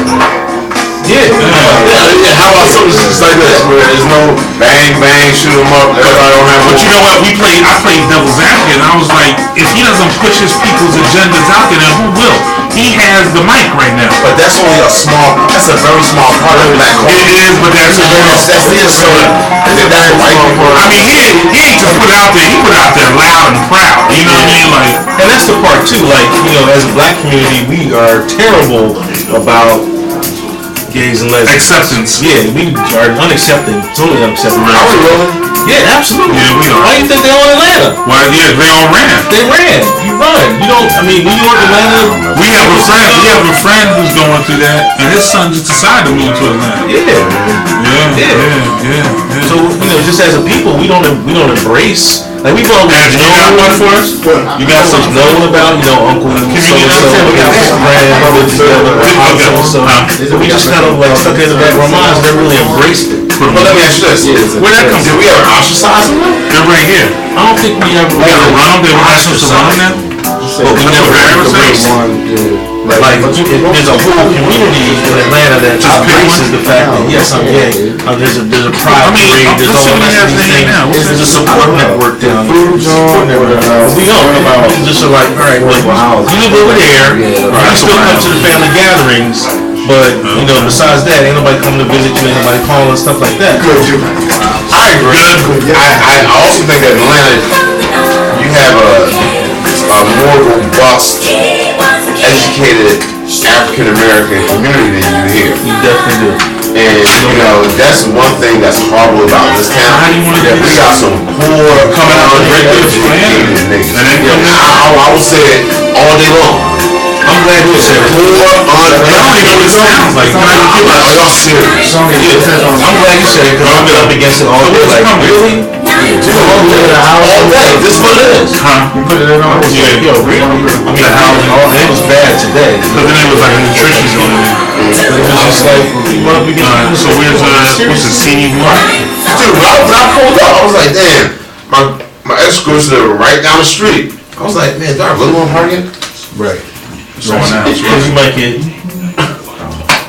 Yeah. Yeah, how about something just like this where there's no bang bang, shoot 'em up, everybody don't have But you know what? I played devil's advocate, and I was like, if he doesn't push his people's agendas out there, then who will? He has the mic right now. But that's only that's a very small part of that culture. It is, but that's That's it, so that's white people. I mean, he ain't just put it out there. He put it out there loud and proud. You know what I mean? Like, And that's the part too, like, you know, as a black community, we are terrible about gays and lesbians. acceptance. Yeah, we are unaccepted, totally unaccepted. Are we really? Yeah, absolutely. Yeah, we are. Why do you think they all in Atlanta? Why? Yeah, they all ran. They ran. You run. You don't. I mean, New York, Atlanta. We have a friend who's going through that, and his son just decided to move to Atlanta. Yeah. Yeah. So you know, just as a people, we don't embrace. Like we've always Have you got one for us? You got something known about, you know, Uncle so you and so, we got this brand, brother together, so we just kind of like stuck it in the back of our minds, never really embraced it. But let me ask you this. Where'd that come Did from? we ever ostracize them? They're right here. I don't think we ever. We gotta run them. They were asking us to run them now. But we never embarrassed us? Like, there's a whole community in Atlanta that just embraces the fact that yes, I'm gay. There's a pride parade. There's all let's see what he has these in here now. things. There's a support network down there. We don't. We just are like, all right, well, you live over there. You still come to the family gatherings, but you know, besides that, ain't nobody coming to visit you. Ain't nobody calling stuff like that. I agree. I also think that in Atlanta, you have a more robust, educated African African American community than you do here. You definitely do. And you know, that's one thing that's horrible about this town. How do you wanna do That we this? got some poor, Coming out with regular uneducated niggas. And then- I will say it all day long. I'm glad you said it. Poor, I don't even know what it sounds like. Can I just give Are us- y'all serious? I'm glad you said it because I've been up against it all day. Like, really? All day. This is what it is. Huh? You put it in on. Yeah. Yo, really? I mean, The housing. it was bad today. But then it was like a nutrition zone. But it was just like, people up against So where's what's the CD one? Dude, when I pulled up, I was like, damn, my ex-girlfriends live right down the street. I was like, man, do I really want to party? Right. Someone else. Because you might get.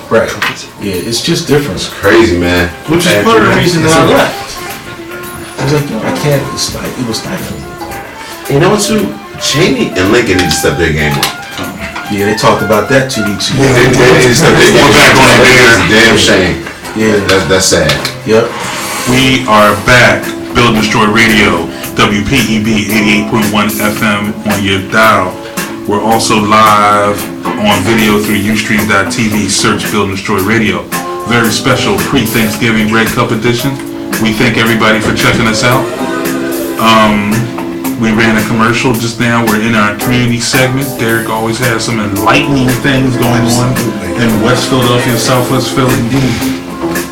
Right. Yeah, it's just different. Crazy, man. Which is part of the reason that I left. I was like, yo, I can't, it was stifling. You know what, too? Cheney and Lincoln need to step their game up. Yeah, they talked about that 2 weeks ago. They need to step their game We're back on up. it there. It's a damn shame. Yeah. That's sad. Yep. We are back. Build and Destroy Radio, WPEB 88.1 FM on your dial. We're also live on video through Ustream.tv. Search Build and Destroy Radio. Very special pre-Thanksgiving Red Cup edition. We thank everybody for checking us out. We ran a commercial just now. We're in our community segment. Derek always has some enlightening things going on in West Philadelphia, Southwest Philly.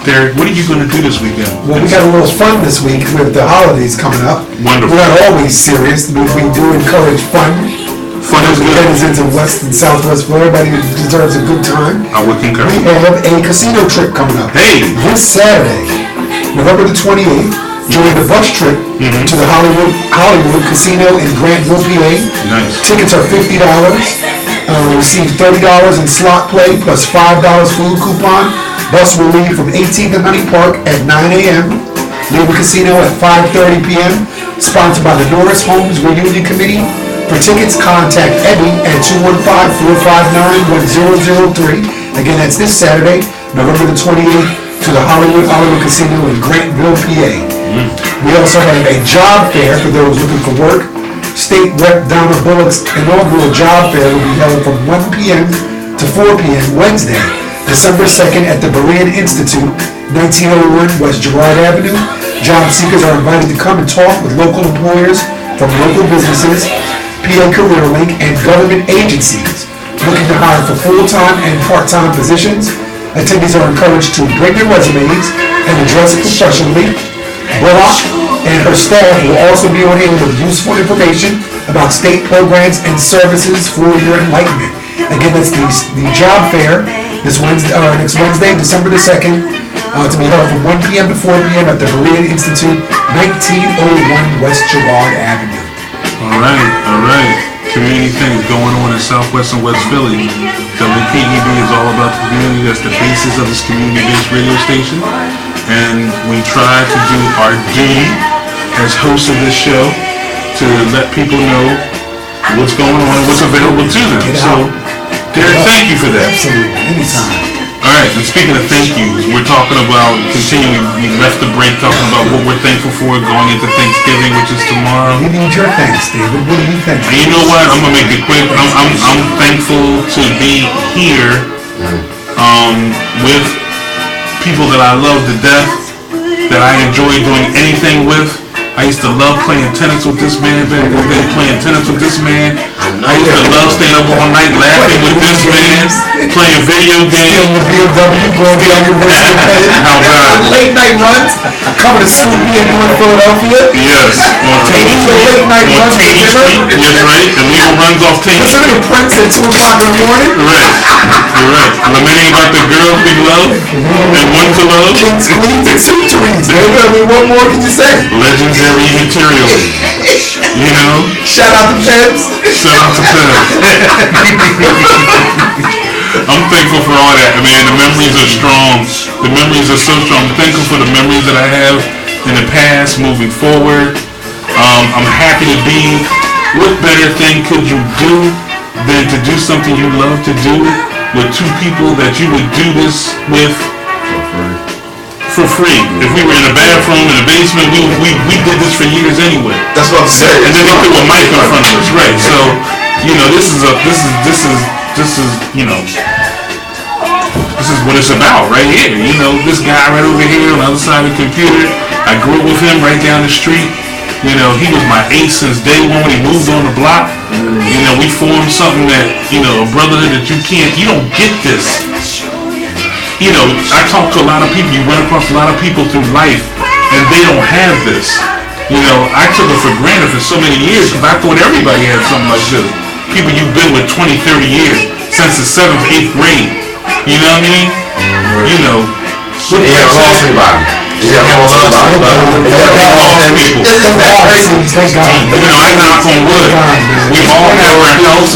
Derek, what are you going to do this weekend? Well, we got a little fun this week with the holidays coming up. Wonderful. We're not always serious, but we do encourage fun. Fun is good. Denizens in West and Southwest Florida, everybody deserves a good time. I would concur. We have a casino trip coming up. Hey! This Saturday, November the 28th, join the bus trip to the Hollywood Casino in Grantville, PA. Nice. Tickets are $50. Receive $30 in slot play plus $5 food coupon. Bus will leave from 18th and Honey Park at 9 a.m. Leave the casino at 5:30 p.m. Sponsored by the Norris Homes Reunion Committee. For tickets, contact Eddie at 215-459-1003. Again, that's this Saturday, November the 28th, to the Hollywood Casino in Grantville, PA. We also have a job fair for those looking for work. State Rep. Donna Bullock's inaugural job fair will be held from 1 p.m. to 4 p.m. Wednesday, December 2nd at the Berean Institute, 1901 West Girard Avenue. Job seekers are invited to come and talk with local employers from local businesses, PA Career Link, and government agencies looking to hire for full-time and part-time positions. Attendees are encouraged to bring their resumes and address professionally. Bullock and her staff will also be on hand with useful information about state programs and services for your enlightenment. Again, that's the job fair this Wednesday, next Wednesday, December the 2nd, to be held from 1 p.m. to 4 p.m. at the Berean Institute, 1901 West Girard Avenue. All right. Community things going on in Southwest and West Philly. WPEB is all about the community. That's the basis of this community-based radio station. And we try to do our duty as hosts of this show to let people know what's going on and what's available to them. So, Derek, thank you for that. Absolutely, anytime. All right, and speaking of thank yous, we're talking about continuing. We left the break talking about what we're thankful for going into Thanksgiving, which is tomorrow. We need your thanks, David. What do you think? And you know what? I'm gonna make it quick. I'm thankful to be here, with people that I love to death, that I enjoy doing anything with. I used to love playing tennis with this man back in the day, playing tennis with this man. I used to love staying up all night laughing with this man, playing video games. With BMW, going down your Western How about it? late night runs, coming to Snoop me in North Philadelphia. Yes, on Taney Street. Late night On runs Taney together. Street. Yes, right. Illegal runs off Taney Listen Street. to Prince at 2 o'clock in the morning. Right. You're right. Lamenting about the girls we love and want to love. Kings, queens, and centuries, baby. I mean, what more can you say? Legendary material. You know? Shout out to Pebs. Shout out to Pez. I'm thankful for all that. I mean, the memories are strong. The memories are so strong. I'm thankful for the memories that I have in the past, moving forward. I'm happy to be. What better thing could you do than to do something you love to do with two people that you would do this with for free? If we were in a bathroom in a basement, we did this for years anyway. That's what I'm saying. And then they threw a mic in front of us, right? So, you know, this is this is what it's about right here. You know, this guy right over here on the other side of the computer, I grew up with him right down the street. You know, he was my ace since day one when he moved on the block. You know, we formed something that, you know, a brotherhood that you don't get this. You know, I talk to a lot of people, you run across a lot of people through life, and they don't have this. You know, I took it for granted for so many years because I thought everybody had something like this. People you've been with 20, 30 years, since the 7th, 8th grade. You know what I mean? You know. You haven't lost anybody. You haven't lost anybody. People. You know, I knock on wood. We all have our health.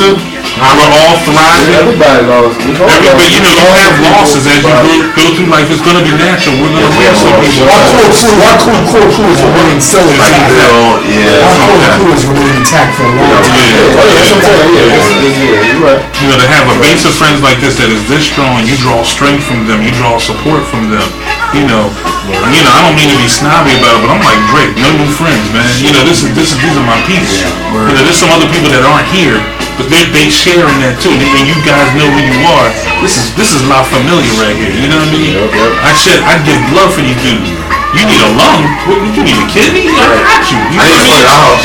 We're all thriving. Everybody lost. But you know, you have losses as you go through life. It's going to be natural. We're going to lose some people. Our core crew is remaining so intact. Our core crew is remaining intact for a long time. You know, to have a base of friends like this that is this strong, you draw strength from them, you draw support from them. You know, I don't mean to be snobby about it, but I'm like Drake, no new friends, man. You know, these are my people. You know, there's some other people that aren't here, but they share in that too. And you guys know who you are. This is La Familia right here. You know what I mean? I'd give blood for you dudes. You need a lung? What, you need a kidney? I got you. You I need to house.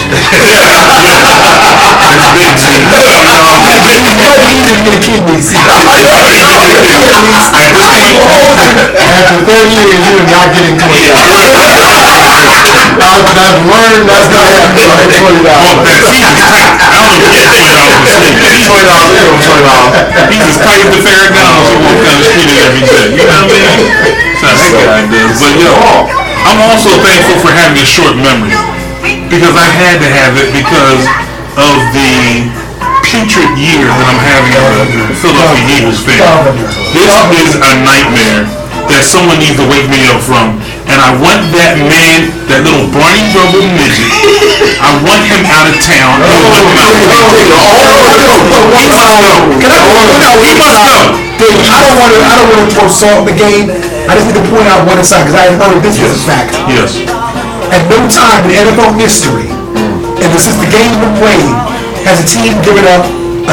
After 30 years, you're not getting $20. I've learned that's not happening for $20. I don't get $20 $20. He's as tight as the Ferragamo who walk down the street every day. You know what I mean? That's how that guy does. But yo, I'm also thankful for having a short memory. Because I had to have it because of the putrid year that I'm having as a Philadelphia Eagles fan. This is a nightmare that someone needs to wake me up from. And I want that man, that little Barney Rubble midget, I want him out of town. He must go. He must go. I don't want to throw salt in the game. I just need to point out one aside because I had heard this was a fact. Yes. At no time in NFL history, and this is the game we're playing, has a team given up 5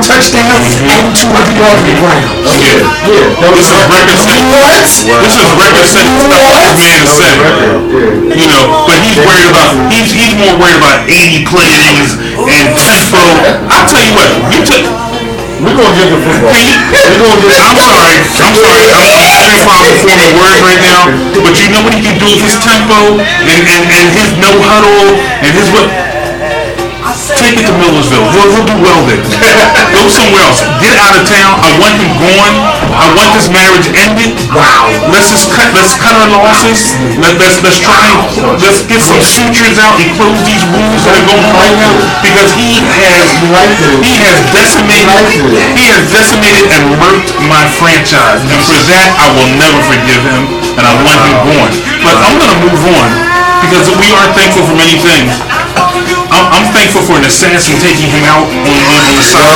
touchdowns and 200 yards on the ground. This is record setting. What? This is record setting stuff this man said. You know, but he's more worried about 80 plays and tempo. I'll tell you what, We're going to get the football. I'm sorry. I'm saying probably forming words right now, but you know what he can do with his tempo and his no huddle and his what? Take it to Millersville. He'll do well there. Go somewhere else. Get out of town. I want him gone. I want this marriage ended. Wow. Let's cut our losses. Let's get some sutures out and close these wounds that are going on right now because he has decimated and murked my franchise, and for that I will never forgive him, and I want him gone. But I'm gonna move on because we are thankful for many things. I'm thankful for an assassin taking him out on the side.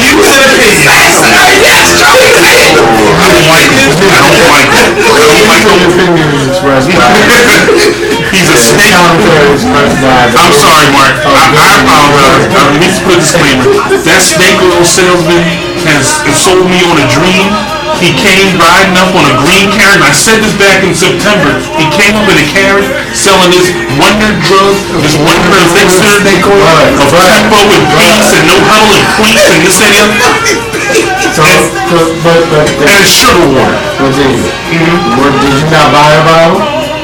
You said assassin? Yes, Charlie. I don't like it. He's a snake. I'm sorry, Mark. I apologize. I need to put a disclaimer. That snake oil salesman has sold me on a dream. He came riding up on a green carrot, and I said this back in September. He came up in a carrot selling this wonder drug, this wonder elixir of tempo and beats and no huddle and cleats and this and the other. And it's sugar water. Did you not buy a bottle?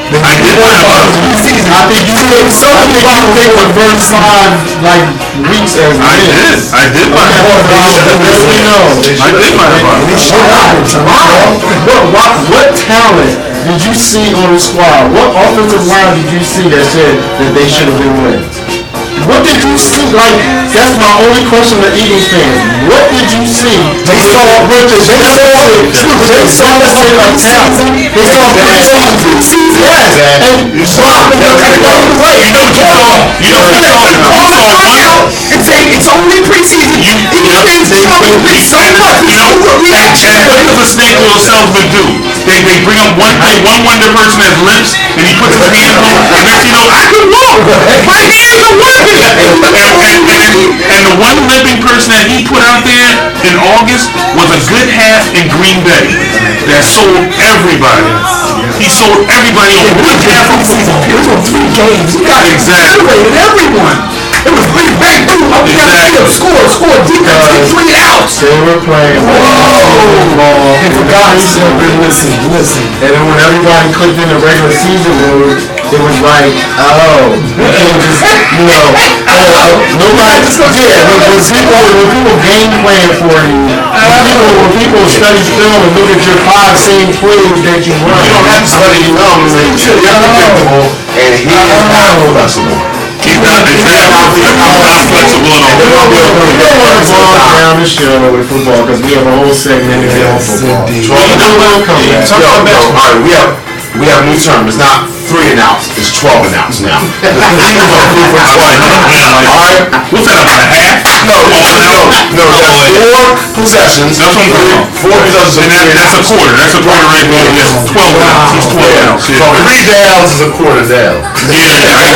I did buy a bottle. I think you did. They were first 5 weeks as I did buy a bottle. I did buy a bottle. What talent did you see on the squad? What offensive line did you see that said that they should have been winning? What did you see? That's my only question to Eagles fans. What did you see? They saw preseason. Yes. And You know, It's only preseason. what does a snake oil salesman do? They they bring up one wonder person that limps, and he puts his hands on, and next you know, I can walk. My hands are working. And the one limping person that he put out there in August was a good half in Green Bay that sold everybody. He sold everybody on one half of football. It was on 3 games. He got exaggerated everyone. It was big bang boom up down the field, score, defense, get 3 outs. They were playing football. And for God's sake, listen. And then when everybody clicked in the regular season mode, it was like, oh, we can't just, nobody, when people game plan for you, when people study film and look at your 5 same plays that you run. You don't have to study film, you're predictable, and he is not flexible. He's not flexible at all. We don't want to bog down the show with football because we have a whole segment on football. Alright, we have a new term. It's not 3 and outs, it's 12 and outs now. The Eagles are 3 for 20. Alright? What's that, about a half? No, that's 4 possessions. That's what I'm talking about. 4 possessions. And that's a quarter. That's a quarter right there. Yes, 12 outs. He's 12 outs. So 3 downs is a quarter down. Yeah, I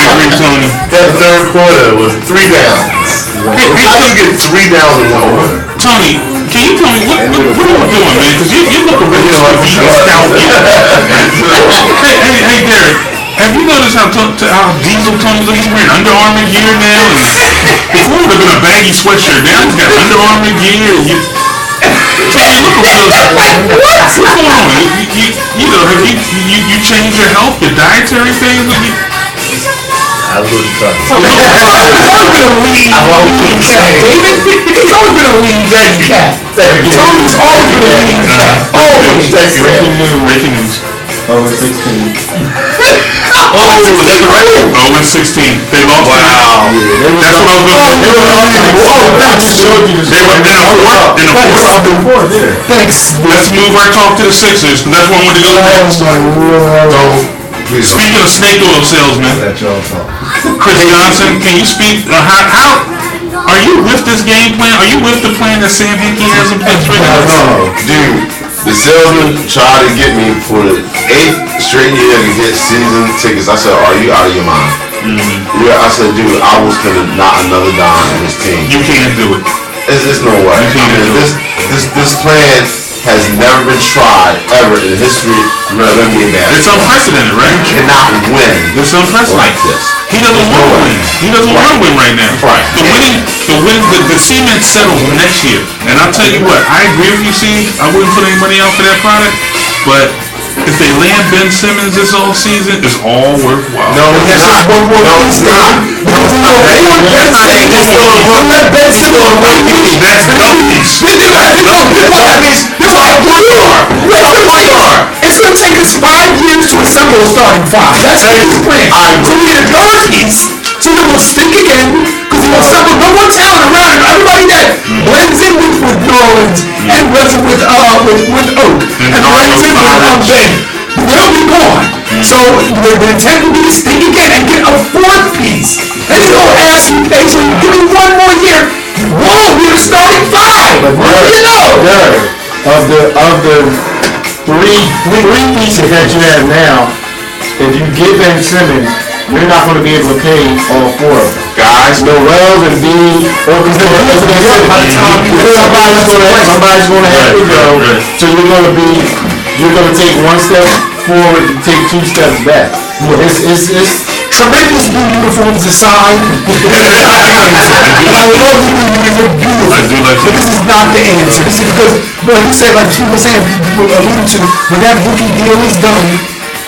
agree, Tony. That third quarter was 3 downs. He doesn't get 3 downs in 1 quarter. Tony, can you tell me what are you doing, man? Because you look a really stout. Hey, Derek, have you noticed how diesel Tony's looking? He's wearing Under Armour gear now. And before it would have been a baggy sweatshirt. Now he's got Under Armour gear. Tony, you look a real. What's going on? You changed your health, your dietary things. I was talking. I've always been a lean cat, David. He's always been a lean cat. Tony's always been a lean cat. Always. Breaking news. 0-16. Was that the right? 0-16. They lost. Wow. That's what I was going to say. They went down in the fourth. Thanks. Let's move our talk to the Sixers, because that's one we're going to go next. Speaking of snake oil salesman, Chris Johnson, can you speak? How are you with this game plan? Are you with the plan that Sam Hinkie has in place right now? No, dude. The salesman tried to get me for the 8th straight year to get season tickets. I said, "Are you out of your mind?" Yeah, I said, "Dude, I will spend not another dime on this team." You can't do it. There's no way. This plan has never been tried ever in the history of NBA basketball. It's unprecedented, right? You cannot win It's unprecedented like this. He doesn't want to win. He doesn't want to win right now. Right. The cement settles next year. And I'll tell you what, I agree with you, Steve. I wouldn't put any money out for that product, but if they land Ben Simmons this whole season, it's all worthwhile. No, it's not. No, it's not. That's It's going to take us 5 years to assemble a starting 5. That's his plan. So we need a guard piece, so then we'll stick again, because we'll assemble no more talent around him. Everybody that blends in with New Orleans and blends in with Oak and blends in with Ben, they'll be gone. So the intent will be to stick again and get a 4th piece. And then he'll ask you patiently, give me 1 more year. Whoa, we're starting 5. You know. Of the three pieces that you have now, if you get Ben Simmons, you're not going to be able to pay all 4 of them. Guys, Noel and B, somebody's going to have to go. So you're going to take 1 step forward and take 2 steps back. It's tremendous blue uniforms aside. I love the blue uniforms, beautiful. I do like but this is not the answer. This is because, like you said, like people were saying, people alluded to, when that rookie deal is done,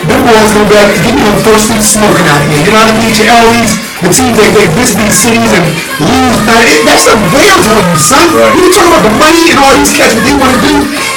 them boys gonna be like, give me the first thing smoking out of here. You know what I mean? Your Ellie's, the teams they visit these cities and lose. That's the Bears on you, son. You talking about the money and all these cats, what they want to do?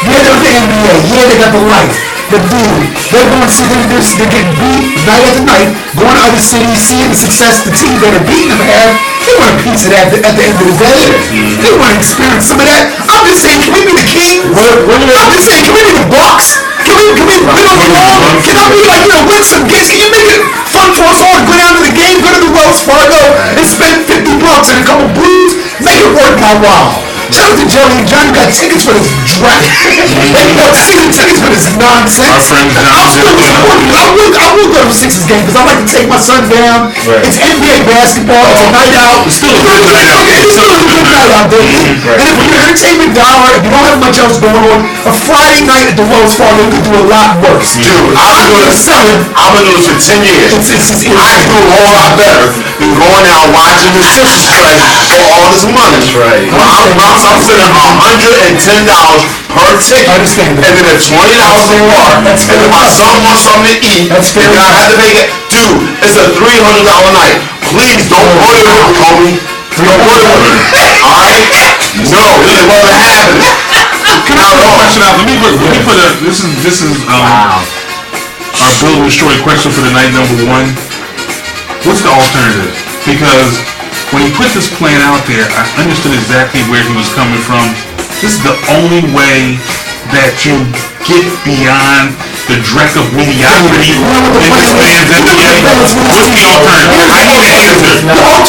Yeah, they're the NBA. Yeah, they got the life. But dude, they're going to see they're getting beat night after night, going to other cities, seeing the success the teams that are beating them have. They want a piece of that at the end of the day. They want to experience some of that. I'm just saying, can we be the Kings? I'm just saying, can we be the Bucks? Can we win on the road? Can I be like, win some games? Can you make it fun for us all to go down to the game, go to the Wells Fargo, and spend $50 and a couple brews? Make it worth my while. Shout out to Johnny. Johnny got tickets for this drag. They got season tickets for this nonsense. Our friend Johnny. I will go to the Sixers game because I like to take my son down. It's NBA basketball. It's a night out. It's still a good night out. It's still a good night out, baby. And if you're entertainment dollar, if you don't have much else going on, a Friday night at the Wells Fargo could do a lot worse. Dude, I've been doing this for 10 years. I can do a whole lot better than going out watching the Sixers play for all this money. That's right. I'm spending $110 per ticket. I understand that. And then it's $20 a bar. And then my son wants something to eat. That's fair. And I have to pay it. Dude, it's a $300 night. Please don't order with me, homie. Don't order with me. Alright? No, this is what happened. Can I throw a question out? Let me put a, this is our Build and Destroy question for the night number one. What's the alternative? Because when he put this plan out there, I understood exactly where he was coming from. This is the only way that you get beyond the dreck of mediocrity in this man's NBA. What's the alternative? I need an answer.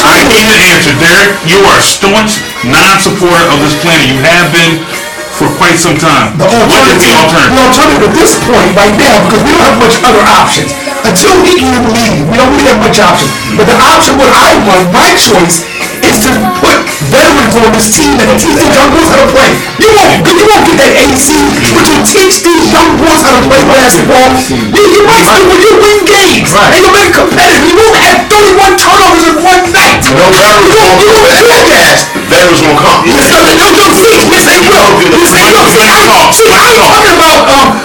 I need an answer. Derek, you are a staunch non-supporter of this plan. You have been for quite some time. What is the alternative? The alternative at this point, right now, because we don't have much other options. Until he can leave, we don't really have much options. But the option, what I want, my choice, is to put veterans on this team and teach these young boys how to play. You won't get that AC, but you teach these young boys how to play basketball. You might still win games. And you'll make it competitive. You won't have 31 turnovers in one night. No veterans won't come. Veterans won't come. Yes, they will.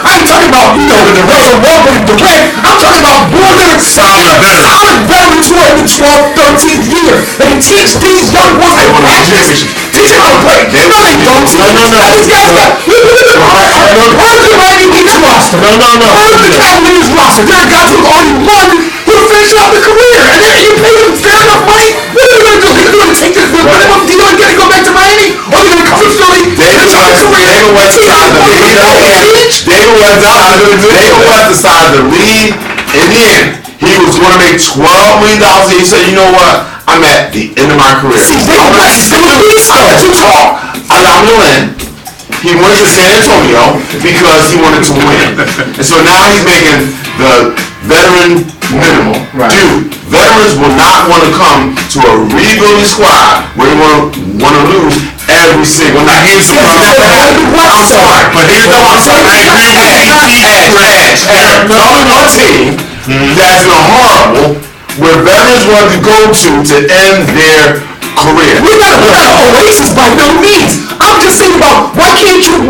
I'm talking about, the Russell Westbrook and Durant. I'm talking about boys that are solid veterans who are in the 12th, 13th year. They can teach these young boys how to practice. Teach them how to play. No, they don't. These guys got. Where's the Miami Heat's roster? Where's the Cavaliers roster? There are guys who've already won who are finishing out their career. And then you pay them fair enough money. What are they going to do? They're going to take this minimum deal and get it go back to Miami? Or are they going to come to Philly? David West decided to leave. In the end, he was going to make $12 million. He said, you know what? I'm at the end of my career. I'll let you talk. Allow me to win. He went to San Antonio because he wanted to win. And so now he's making the veteran minimum. Dude, veterans will not want to come to a rebuilding squad where they want to lose every single night. Here's the problem. I'm sorry, but here's the one. Calling on a team that's been horrible, where veterans want to go to end their career. We're not oasis by no means. I'm just thinking about why can't you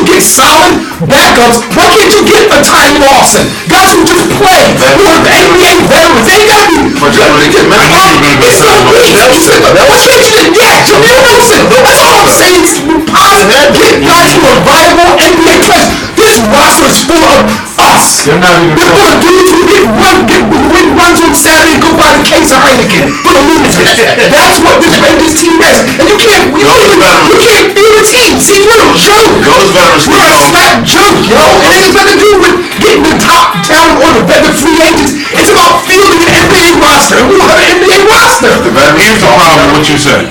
get solid backups? Why can't you get a Ty Lawson? Guys who just play, who are NBA veterans. They gotta be. But you're going to get mad. It's so weak. Why can't you get Jameer Nelson? That's all I'm saying. Get guys who are viable NBA players. This roster is full of us. They're full of dudes who win runs on Saturday and go buy the case of Heineken for the lunatics. That's what this team is. And you can't feel the team. See, we're a joke. Those veterans We're a slap joke, yo. It ain't nothing to do with getting the top talent or the free agents. It's about fielding an NBA roster. And we don't have an NBA roster. Here's the problem with what you said.